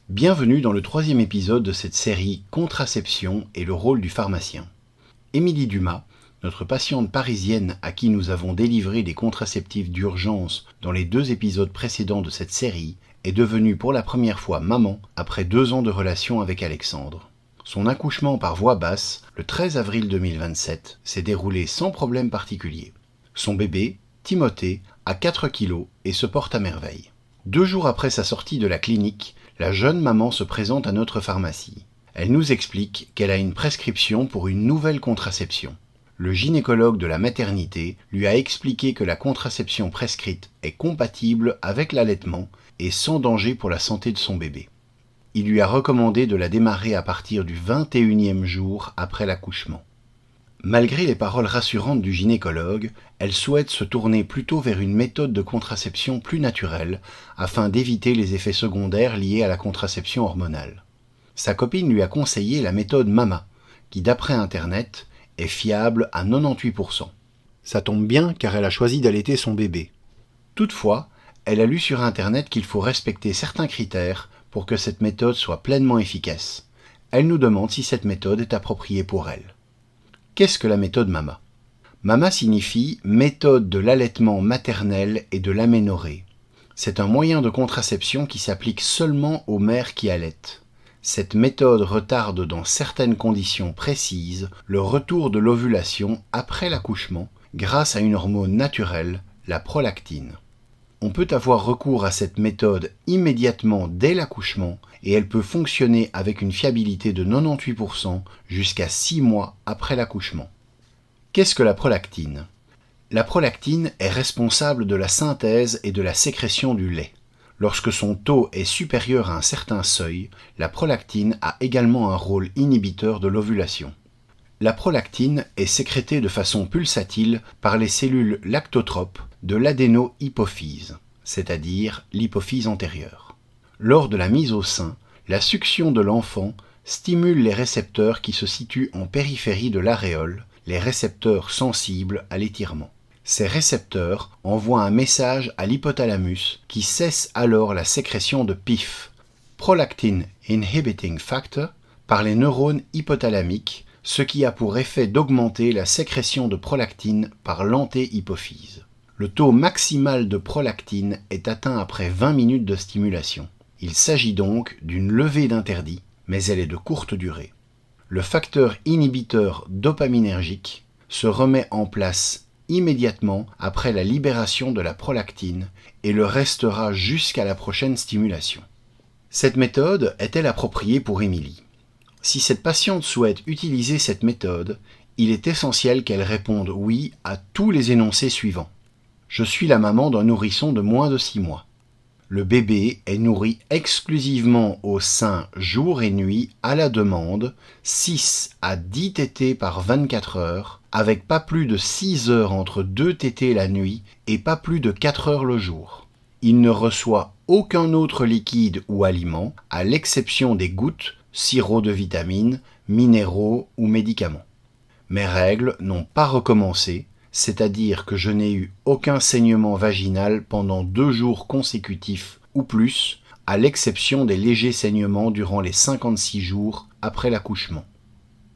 Bienvenue dans le 3e épisode de cette série Contraception et le rôle du pharmacien. Émilie Dumas, notre patiente parisienne à qui nous avons délivré des contraceptifs d'urgence dans les 2 épisodes précédents de cette série, est devenue pour la première fois maman après 2 ans de relation avec Alexandre. Son accouchement par voie basse, le 13 avril 2027, s'est déroulé sans problème particulier. Son bébé, Timothée, a 4 kilos et se porte à merveille. 2 jours après sa sortie de la clinique, la jeune maman se présente à notre pharmacie. Elle nous explique qu'elle a une prescription pour une nouvelle contraception. Le gynécologue de la maternité lui a expliqué que la contraception prescrite est compatible avec l'allaitement et sans danger pour la santé de son bébé. Il lui a recommandé de la démarrer à partir du 21e jour après l'accouchement. Malgré les paroles rassurantes du gynécologue, elle souhaite se tourner plutôt vers une méthode de contraception plus naturelle afin d'éviter les effets secondaires liés à la contraception hormonale. Sa copine lui a conseillé la méthode MAMA, qui d'après Internet est fiable à 98%. Ça tombe bien car elle a choisi d'allaiter son bébé. Toutefois, elle a lu sur Internet qu'il faut respecter certains critères pour que cette méthode soit pleinement efficace. Elle nous demande si cette méthode est appropriée pour elle. Qu'est-ce que la méthode MAMA ? MAMA signifie méthode de l'allaitement maternel et de l'aménorrhée. C'est un moyen de contraception qui s'applique seulement aux mères qui allaitent. Cette méthode retarde dans certaines conditions précises le retour de l'ovulation après l'accouchement grâce à une hormone naturelle, la prolactine. On peut avoir recours à cette méthode immédiatement dès l'accouchement et elle peut fonctionner avec une fiabilité de 98% jusqu'à 6 mois après l'accouchement. Qu'est-ce que la prolactine ? La prolactine est responsable de la synthèse et de la sécrétion du lait. Lorsque son taux est supérieur à un certain seuil, la prolactine a également un rôle inhibiteur de l'ovulation. La prolactine est sécrétée de façon pulsatile par les cellules lactotropes de l'adéno-hypophyse, c'est-à-dire l'hypophyse antérieure. Lors de la mise au sein, la succion de l'enfant stimule les récepteurs qui se situent en périphérie de l'aréole, les récepteurs sensibles à l'étirement. Ces récepteurs envoient un message à l'hypothalamus qui cesse alors la sécrétion de PIF, Prolactin Inhibiting Factor, par les neurones hypothalamiques, ce qui a pour effet d'augmenter la sécrétion de prolactine par l'antéhypophyse. Le taux maximal de prolactine est atteint après 20 minutes de stimulation. Il s'agit donc d'une levée d'interdit, mais elle est de courte durée. Le facteur inhibiteur dopaminergique se remet en place immédiatement après la libération de la prolactine et le restera jusqu'à la prochaine stimulation. Cette méthode est-elle appropriée pour Émilie ? Si cette patiente souhaite utiliser cette méthode, il est essentiel qu'elle réponde oui à tous les énoncés suivants. Je suis la maman d'un nourrisson de moins de 6 mois. Le bébé est nourri exclusivement au sein jour et nuit à la demande, 6 à 10 tétées par 24 heures, avec pas plus de 6 heures entre 2 tétées la nuit et pas plus de 4 heures le jour. Il ne reçoit aucun autre liquide ou aliment, à l'exception des gouttes, sirop de vitamines, minéraux ou médicaments. Mes règles n'ont pas recommencé, c'est-à-dire que je n'ai eu aucun saignement vaginal pendant 2 jours consécutifs ou plus, à l'exception des légers saignements durant les 56 jours après l'accouchement.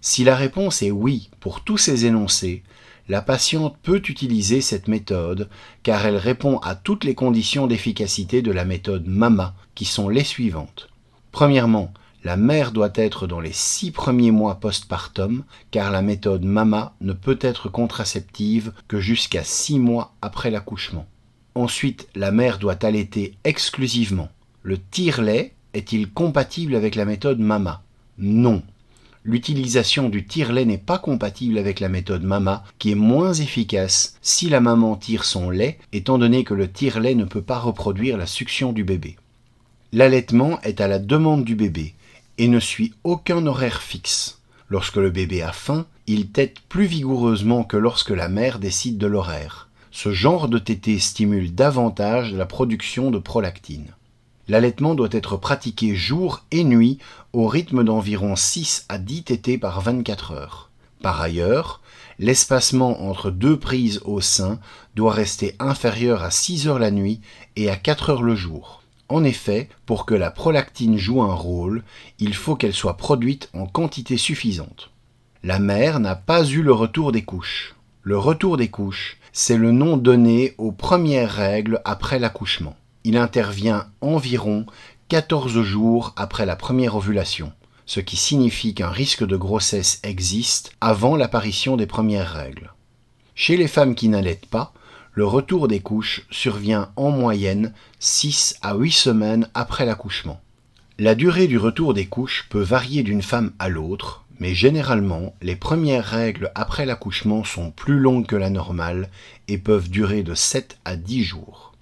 Si la réponse est oui pour tous ces énoncés, la patiente peut utiliser cette méthode car elle répond à toutes les conditions d'efficacité de la méthode MAMA qui sont les suivantes. Premièrement, la mère doit être dans les 6 premiers mois postpartum car la méthode MAMA ne peut être contraceptive que jusqu'à 6 mois après l'accouchement. Ensuite, la mère doit allaiter exclusivement. Le tire-lait est-il compatible avec la méthode MAMA ? Non. L'utilisation du tire-lait n'est pas compatible avec la méthode MAMA qui est moins efficace si la maman tire son lait étant donné que le tire-lait ne peut pas reproduire la succion du bébé. L'allaitement est à la demande du bébé et ne suit aucun horaire fixe. Lorsque le bébé a faim, il tète plus vigoureusement que lorsque la mère décide de l'horaire. Ce genre de tétée stimule davantage la production de prolactine. L'allaitement doit être pratiqué jour et nuit au rythme d'environ 6 à 10 tétées par 24 heures. Par ailleurs, l'espacement entre 2 prises au sein doit rester inférieur à 6 heures la nuit et à 4 heures le jour. En effet, pour que la prolactine joue un rôle, il faut qu'elle soit produite en quantité suffisante. La mère n'a pas eu le retour des couches. Le retour des couches, c'est le nom donné aux premières règles après l'accouchement. Il intervient environ 14 jours après la première ovulation, ce qui signifie qu'un risque de grossesse existe avant l'apparition des premières règles. Chez les femmes qui n'allaitent pas, le retour des couches survient en moyenne 6 à 8 semaines après l'accouchement. La durée du retour des couches peut varier d'une femme à l'autre, mais généralement, les premières règles après l'accouchement sont plus longues que la normale et peuvent durer de 7 à 10 jours.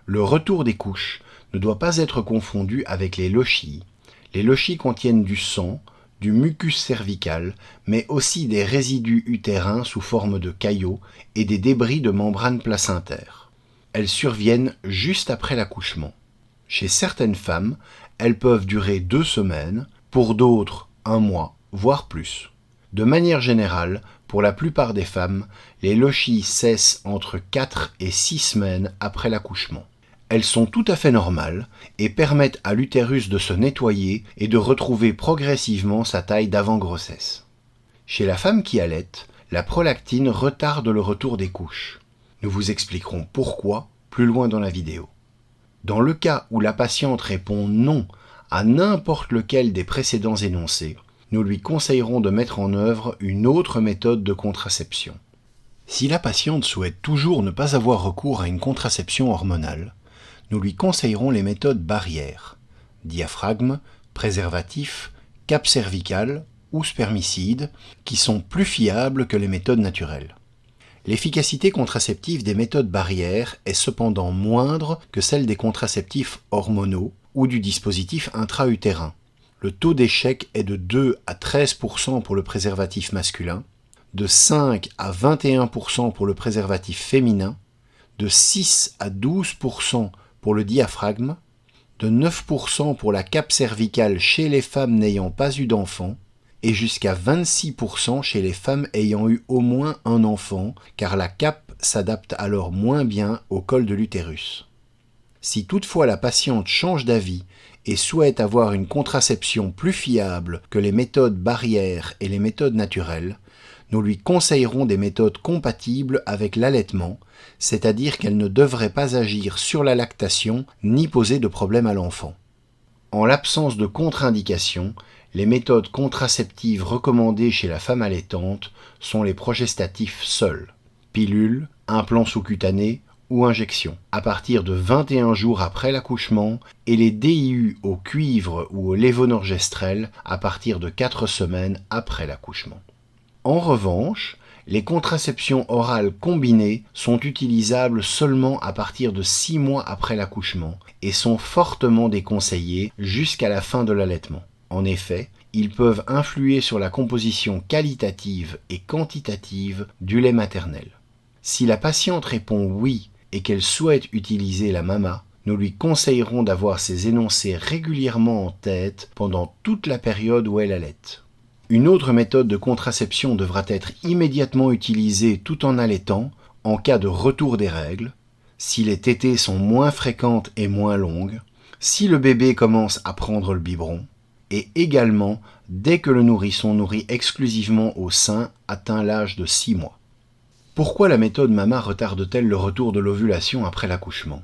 Le retour des couches ne doit pas être confondu avec les lochies. Les lochies contiennent du sang, du mucus cervical, mais aussi des résidus utérins sous forme de caillots et des débris de membranes placentaires. Elles surviennent juste après l'accouchement. Chez certaines femmes, elles peuvent durer 2 semaines, pour d'autres 1 mois, voire plus. De manière générale, pour la plupart des femmes, les lochies cessent entre 4 et 6 semaines après l'accouchement. Elles sont tout à fait normales et permettent à l'utérus de se nettoyer et de retrouver progressivement sa taille d'avant-grossesse. Chez la femme qui allaite, la prolactine retarde le retour des couches. Nous vous expliquerons pourquoi plus loin dans la vidéo. Dans le cas où la patiente répond non à n'importe lequel des précédents énoncés, nous lui conseillerons de mettre en œuvre une autre méthode de contraception. Si la patiente souhaite toujours ne pas avoir recours à une contraception hormonale, nous lui conseillerons les méthodes barrières, diaphragme, préservatif, cap cervical ou spermicide, qui sont plus fiables que les méthodes naturelles. L'efficacité contraceptive des méthodes barrières est cependant moindre que celle des contraceptifs hormonaux ou du dispositif intra-utérin. Le taux d'échec est de 2 à 13% pour le préservatif masculin, de 5 à 21% pour le préservatif féminin, de 6 à 12% pour le diaphragme, de 9% pour la cape cervicale chez les femmes n'ayant pas eu d'enfant, et jusqu'à 26% chez les femmes ayant eu au moins un enfant, car la cape s'adapte alors moins bien au col de l'utérus. Si toutefois la patiente change d'avis et souhaite avoir une contraception plus fiable que les méthodes barrières et les méthodes naturelles, nous lui conseillerons des méthodes compatibles avec l'allaitement, c'est-à-dire qu'elles ne devraient pas agir sur la lactation ni poser de problème à l'enfant. En l'absence de contre-indication, les méthodes contraceptives recommandées chez la femme allaitante sont les progestatifs seuls, pilules, implants sous-cutanés ou injections, à partir de 21 jours après l'accouchement, et les DIU au cuivre ou au lévonorgestrel à partir de 4 semaines après l'accouchement. En revanche, les contraceptions orales combinées sont utilisables seulement à partir de 6 mois après l'accouchement et sont fortement déconseillées jusqu'à la fin de l'allaitement. En effet, ils peuvent influer sur la composition qualitative et quantitative du lait maternel. Si la patiente répond oui et qu'elle souhaite utiliser la mama, nous lui conseillerons d'avoir ces énoncés régulièrement en tête pendant toute la période où elle allaite. Une autre méthode de contraception devra être immédiatement utilisée tout en allaitant en cas de retour des règles, si les tétées sont moins fréquentes et moins longues, si le bébé commence à prendre le biberon, et également dès que le nourrisson nourri exclusivement au sein atteint l'âge de 6 mois. Pourquoi la méthode MAMA retarde-t-elle le retour de l'ovulation après l'accouchement ?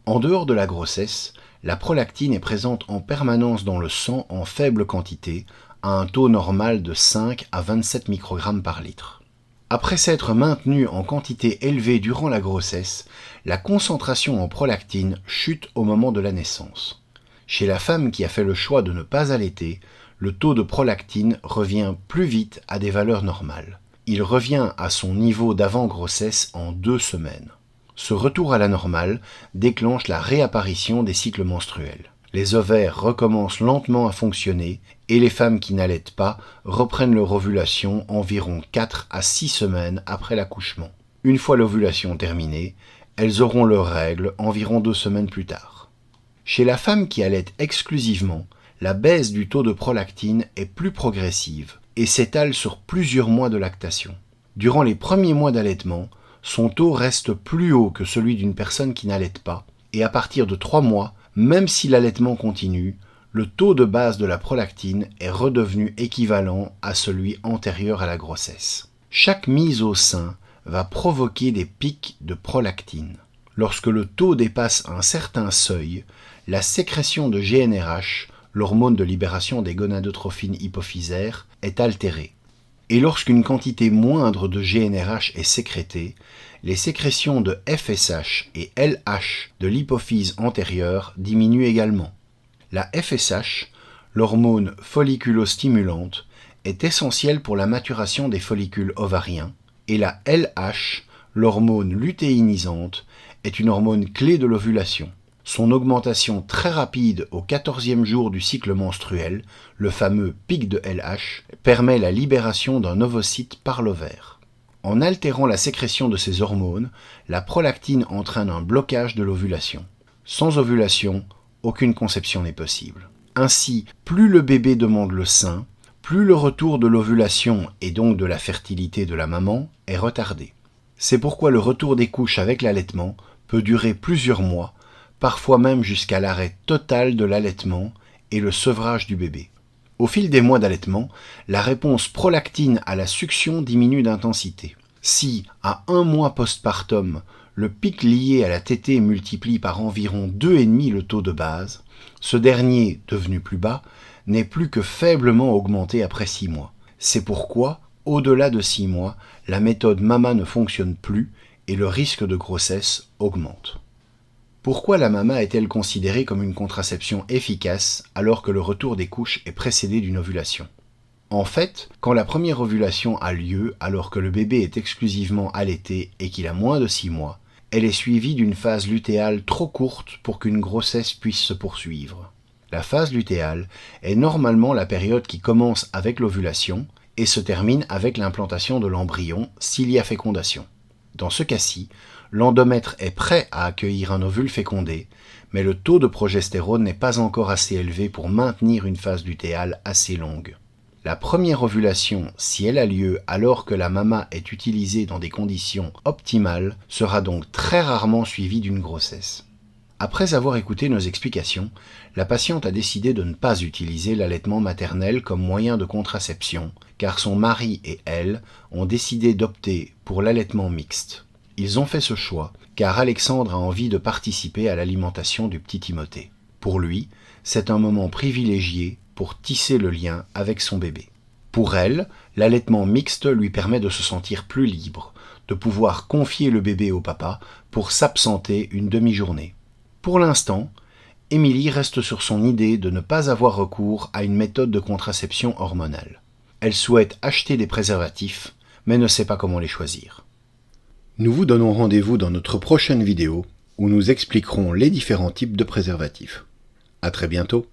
En dehors de la grossesse, la prolactine est présente en permanence dans le sang en faible quantité, à un taux normal de 5 à 27 microgrammes par litre. Après s'être maintenue en quantité élevée durant la grossesse, la concentration en prolactine chute au moment de la naissance. Chez la femme qui a fait le choix de ne pas allaiter, le taux de prolactine revient plus vite à des valeurs normales. Il revient à son niveau d'avant-grossesse en 2 semaines. Ce retour à la normale déclenche la réapparition des cycles menstruels. Les ovaires recommencent lentement à fonctionner et les femmes qui n'allaitent pas reprennent leur ovulation environ 4 à 6 semaines après l'accouchement. Une fois l'ovulation terminée, elles auront leurs règles environ 2 semaines plus tard. Chez la femme qui allaite exclusivement, la baisse du taux de prolactine est plus progressive et s'étale sur plusieurs mois de lactation. Durant les premiers mois d'allaitement, son taux reste plus haut que celui d'une personne qui n'allaite pas et à partir de 3 mois, Même si l'allaitement continue, le taux de base de la prolactine est redevenu équivalent à celui antérieur à la grossesse. Chaque mise au sein va provoquer des pics de prolactine. Lorsque le taux dépasse un certain seuil, la sécrétion de GnRH, l'hormone de libération des gonadotrophines hypophysaires, est altérée. Et lorsqu'une quantité moindre de GnRH est sécrétée, les sécrétions de FSH et LH de l'hypophyse antérieure diminuent également. La FSH, l'hormone folliculostimulante, est essentielle pour la maturation des follicules ovariens, et la LH, l'hormone lutéinisante, est une hormone clé de l'ovulation. Son augmentation très rapide au 14e jour du cycle menstruel, le fameux pic de LH, permet la libération d'un ovocyte par l'ovaire. En altérant la sécrétion de ces hormones, la prolactine entraîne un blocage de l'ovulation. Sans ovulation, aucune conception n'est possible. Ainsi, plus le bébé demande le sein, plus le retour de l'ovulation et donc de la fertilité de la maman est retardé. C'est pourquoi le retour des couches avec l'allaitement peut durer plusieurs mois, parfois même jusqu'à l'arrêt total de l'allaitement et le sevrage du bébé. Au fil des mois d'allaitement, la réponse prolactine à la succion diminue d'intensité. Si, à 1 mois postpartum, le pic lié à la tétée multiplie par environ 2,5 le taux de base, ce dernier, devenu plus bas, n'est plus que faiblement augmenté après 6 mois. C'est pourquoi, au-delà de 6 mois, la méthode MAMA ne fonctionne plus et le risque de grossesse augmente. Pourquoi la MAMA est-elle considérée comme une contraception efficace alors que le retour des couches est précédé d'une ovulation ? En fait, quand la première ovulation a lieu alors que le bébé est exclusivement allaité et qu'il a moins de 6 mois, elle est suivie d'une phase lutéale trop courte pour qu'une grossesse puisse se poursuivre. La phase lutéale est normalement la période qui commence avec l'ovulation et se termine avec l'implantation de l'embryon s'il y a fécondation. Dans ce cas-ci, l'endomètre est prêt à accueillir un ovule fécondé, mais le taux de progestérone n'est pas encore assez élevé pour maintenir une phase lutéale assez longue. La première ovulation, si elle a lieu alors que la MAMA est utilisée dans des conditions optimales, sera donc très rarement suivie d'une grossesse. Après avoir écouté nos explications, la patiente a décidé de ne pas utiliser l'allaitement maternel comme moyen de contraception, car son mari et elle ont décidé d'opter pour l'allaitement mixte. Ils ont fait ce choix car Alexandre a envie de participer à l'alimentation du petit Timothée. Pour lui, c'est un moment privilégié pour tisser le lien avec son bébé. Pour elle, l'allaitement mixte lui permet de se sentir plus libre, de pouvoir confier le bébé au papa pour s'absenter une demi-journée. Pour l'instant, Émilie reste sur son idée de ne pas avoir recours à une méthode de contraception hormonale. Elle souhaite acheter des préservatifs, mais ne sait pas comment les choisir. Nous vous donnons rendez-vous dans notre prochaine vidéo où nous expliquerons les différents types de préservatifs. À très bientôt.